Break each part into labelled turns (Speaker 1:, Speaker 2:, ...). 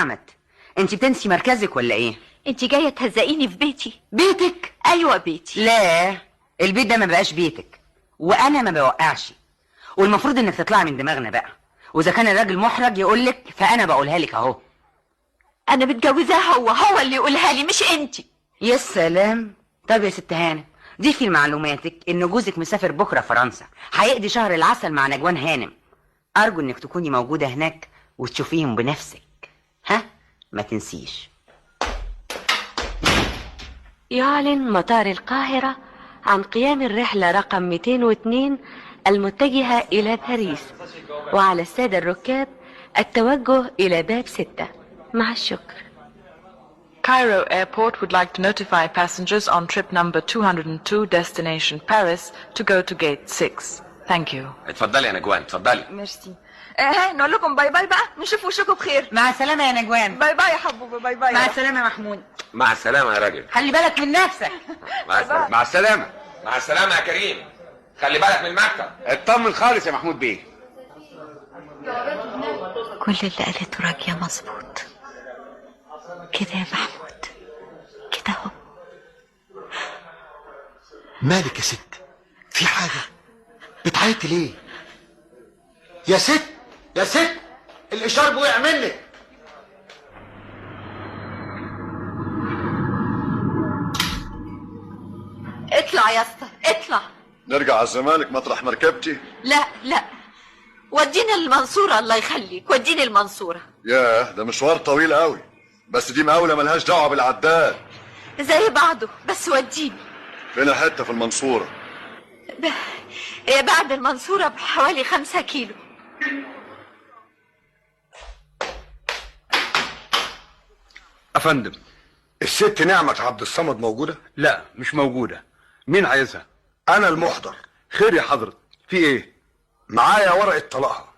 Speaker 1: نعمت، انت بتنسي مركزك ولا ايه؟
Speaker 2: انت جايه تهزقيني في بيتي؟
Speaker 1: بيتك؟
Speaker 2: ايوه بيتي.
Speaker 1: لا، البيت ده ما بقاش بيتك، وانا ما بوقعش، والمفروض انك تطلعي من دماغنا بقى. واذا كان الراجل محرج يقولك فانا بقولها لك اهو.
Speaker 2: انا متجوزاه، هو اللي يقولها لي مش انت.
Speaker 1: يا سلام. طب يا ست هانم، ضيفي لمعلوماتك ان جوزك مسافر بكره فرنسا، هيقضي شهر العسل مع نجوان هانم. ارجو انك تكوني موجوده هناك وتشوفيهم بنفسك. ها، ما تنسيش.
Speaker 3: يعلن مطار القاهرة عن قيام الرحلة رقم 202 المتجهة إلى باريس، وعلى السادة الركاب التوجه إلى باب 6. مع الشكر.
Speaker 4: Cairo Airport would like to notify passengers on trip number 202 destination Paris to go to gate 6. Thank you.
Speaker 5: اتفضلي يا نجوان، اتفضلي.
Speaker 6: ميرسي. نقول لكم باي باي بقى، نشوف وشكم بخير.
Speaker 1: مع السلامه يا نجوان.
Speaker 6: باي باي يا حبوبه، باي باي.
Speaker 1: مع السلامه يا محمود.
Speaker 5: مع السلامة يا راجل.
Speaker 1: خلي بالك من نفسك.
Speaker 5: مع السلامة. مع السلامة. مع السلامة يا كريم. خلي بالك من المكتب. اطمن خالص يا محمود بيه.
Speaker 2: كل اللي قالته راجية مظبوط كده يا محمود، كده اهو.
Speaker 7: مالك يا ست؟ في حاجة؟ بتعيطي ليه؟ يا ست يا ست، الإشارب وقع منك.
Speaker 2: اطلع يا اسطى اطلع.
Speaker 8: نرجع على الزمالك مطرح مركبتي؟
Speaker 2: لا لا، وديني المنصورة الله يخليك، وديني المنصورة.
Speaker 8: ياه، ده مشوار طويل قوي، بس دي مقاولة ملهاش دعوة بالعداد.
Speaker 2: زي بعضه، بس وديني.
Speaker 8: فين حتة في المنصورة؟
Speaker 2: بعد المنصورة بحوالي 5 كيلو.
Speaker 9: أفندم،
Speaker 7: الست نعمة عبد الصمد موجودة؟
Speaker 9: لا مش موجودة. مين عايزها؟
Speaker 7: أنا المحضر.
Speaker 9: خير يا حضرة، في إيه؟
Speaker 7: معايا ورقة طلاقها.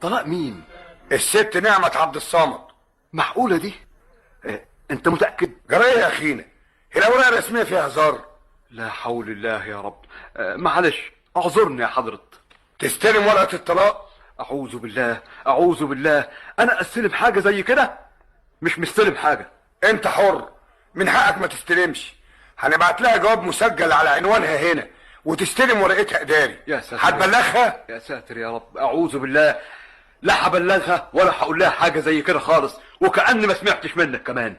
Speaker 9: طلاق مين؟
Speaker 7: الست نعمة عبد الصمد.
Speaker 9: معقولة دي؟ أنت متأكد؟
Speaker 7: جراية يا أخينا، الأوراق الرسمية فيها هزار.
Speaker 9: لا حول الله يا رب. معلش اعذرني يا حضرة.
Speaker 7: تستلم ورقة الطلاق؟
Speaker 9: أعوذ بالله أعوذ بالله، أنا أستلم حاجة زي كده؟ مش مستلم حاجة.
Speaker 7: أنت حر، من حقك ما تستلمش. هنبعت لها جواب مسجل على عنوانها هنا وتستلم ورقتها إداري.
Speaker 9: يا ساتر،
Speaker 7: هتبلغها؟
Speaker 9: يا ساتر يا رب، أعوذ بالله. لا هبلغها ولا هقول لها حاجة زي كده خالص، وكأني ما سمعتش منك كمان.